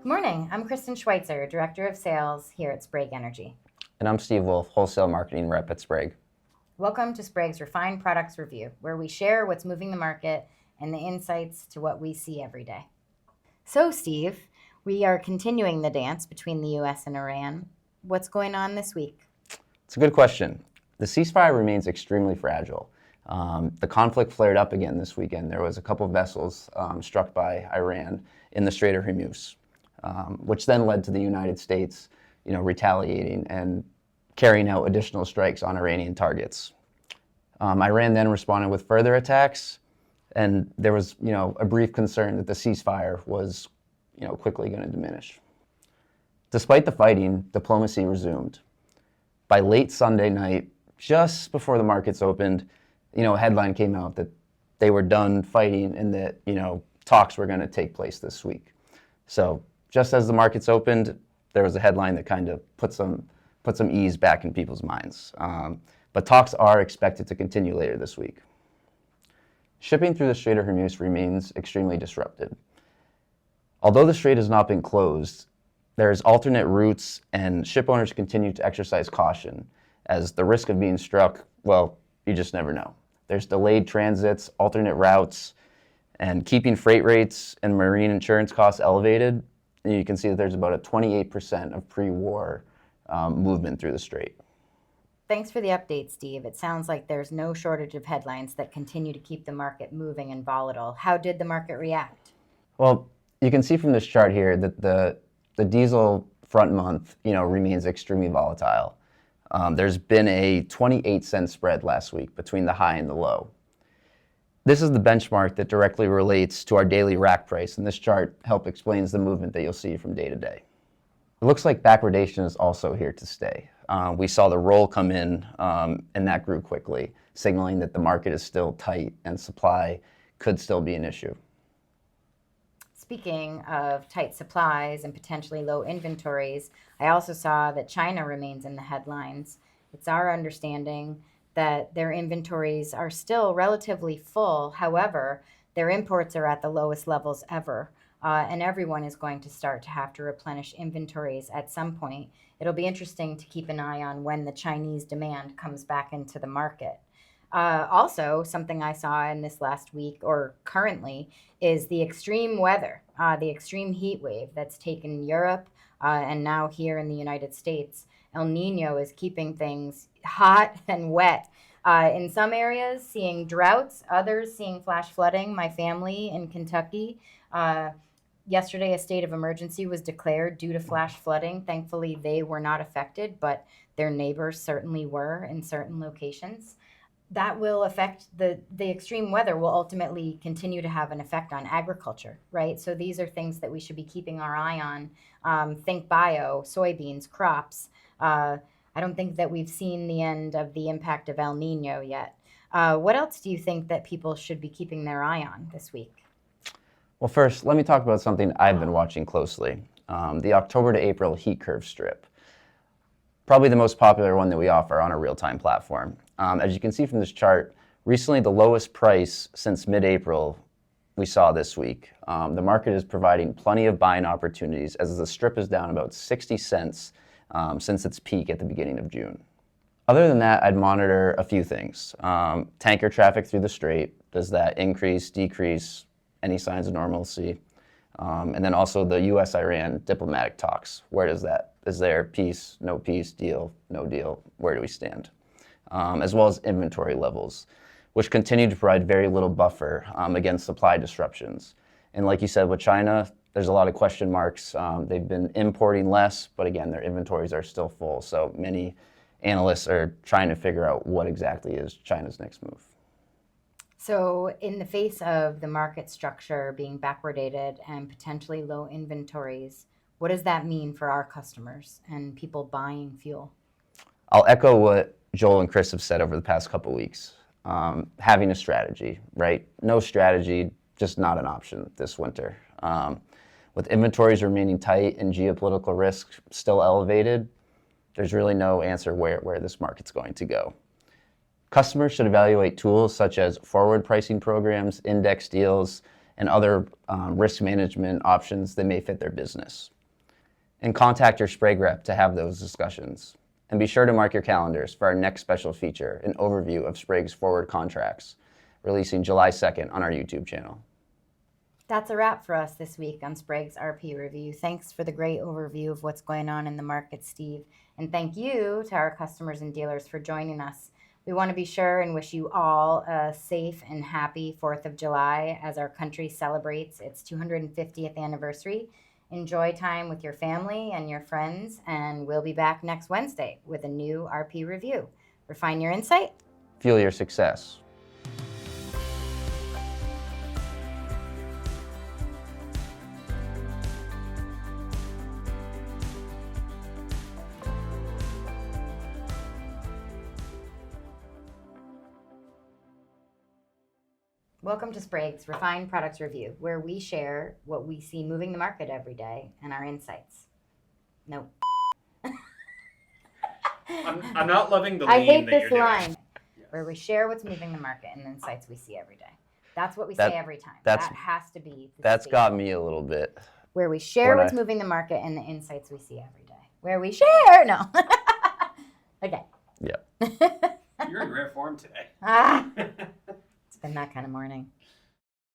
Good morning. I'm Kristyn Schweitzer, Director of Sales here at Sprague Energy. And I'm Steve Wolf, Wholesale Marketing Rep at Sprague. Welcome to Sprague's Refined Products Review, where we share what's moving the market and the insights to what we see every day. So, Steve, we are continuing the dance between the U.S. and Iran. What's going on this week? It's a good question. The ceasefire remains extremely fragile. The conflict flared up again this weekend. There was a couple of vessels struck by Iran in the Strait of Hormuz, which then led to the United States, retaliating and carrying out additional strikes on Iranian targets. Iran then responded with further attacks, and there was, a brief concern that the ceasefire was, quickly going to diminish. Despite the fighting, diplomacy resumed. By late Sunday night, just before the markets opened, a headline came out that they were done fighting and that, talks were going to take place this week. So just as the markets opened, there was a headline that kind of put some ease back in people's minds. But talks are expected to continue later this week. Shipping through the Strait of Hormuz remains extremely disrupted. Although the strait has not been closed, there's alternate routes, and ship owners continue to exercise caution as the risk of being struck, well, you just never know. There's delayed transits, alternate routes, and keeping freight rates and marine insurance costs elevated. And you can see that there's about a 28% of pre-war movement through the strait. Thanks for the update, Steve. It sounds like there's no shortage of headlines that continue to keep the market moving and volatile. How did the market react? Well, you can see from this chart here that the diesel front month, remains extremely volatile. There's been a 28-cent spread last week between the high and the low. This is the benchmark that directly relates to our daily rack price, and this chart helps explains the movement that you'll see from day to day. It looks like backwardation is also here to stay. We saw the roll come in, and that grew quickly, signaling that the market is still tight and supply could still be an issue. Speaking of tight supplies and potentially low inventories, I also saw that China remains in the headlines. It's our understanding that their inventories are still relatively full. However, their imports are at the lowest levels ever, and everyone is going to start to have to replenish inventories at some point. It'll be interesting to keep an eye on when the Chinese demand comes back into the market. Also, something I saw in this last week or currently is the extreme weather, the extreme heat wave that's taken Europe and now here in the United States. El Nino is keeping things hot and wet. In some areas, seeing droughts, others seeing flash flooding. My family in Kentucky, yesterday a state of emergency was declared due to flash flooding. Thankfully, they were not affected, but their neighbors certainly were in certain locations. That will affect the extreme weather will ultimately continue to have an effect on agriculture, right? So these are things that we should be keeping our eye on. Think bio, soybeans, crops. I don't think that we've seen the end of the impact of El Nino yet. What else do you think that people should be keeping their eye on this week? Well, first, let me talk about something I've been watching closely, the October to April heat curve strip. Probably the most popular one that we offer on a real-time platform. As you can see from this chart, recently the lowest price since mid-April we saw this week. The market is providing plenty of buying opportunities as the strip is down about 60 cents since its peak at the beginning of June. Other than that, I'd monitor a few things. Tanker traffic through the strait, does that increase, decrease, any signs of normalcy? And then also the U.S.-Iran diplomatic talks. Where does that? Is there peace, no peace, deal, no deal? Where do we stand? As well as inventory levels, which continue to provide very little buffer against supply disruptions. And like you said, with China, there's a lot of question marks. They've been importing less, but again, their inventories are still full. So many analysts are trying to figure out what exactly is China's next move. So in the face of the market structure being backwardated and potentially low inventories, what does that mean for our customers and people buying fuel? I'll echo what Joel and Chris have said over the past couple weeks. Having a strategy, right? No strategy, just not an option this winter. With inventories remaining tight and geopolitical risk still elevated, there's really no answer where this market's going to go. Customers should evaluate tools such as forward pricing programs, index deals, and other risk management options that may fit their business. And contact your Sprague rep to have those discussions. And be sure to mark your calendars for our next special feature, an overview of Sprague's forward contracts, releasing July 2nd on our YouTube channel. That's a wrap for us this week on Sprague's RP Review. Thanks for the great overview of what's going on in the market, Steve. And thank you to our customers and dealers for joining us. We want to be sure and wish you all a safe and happy 4th of July as our country celebrates its 250th anniversary. Enjoy time with your family and your friends, and we'll be back next Wednesday with a new RP Review. Refine your insight. Fuel your success. Welcome to Sprague's Refined Products Review, where we share what we see moving the market every day and our insights. Nope. I'm not loving the I lean hate that this you're doing. line, Yes. where we share what's moving the market and the insights we see every day. That's what we say every time. That has to be the That's statement. got me a little bit. Where we share when what's I- moving the market and the insights we see every day. Where we share, no. Okay. Yeah. You're in rare form today. It's been that kind of morning.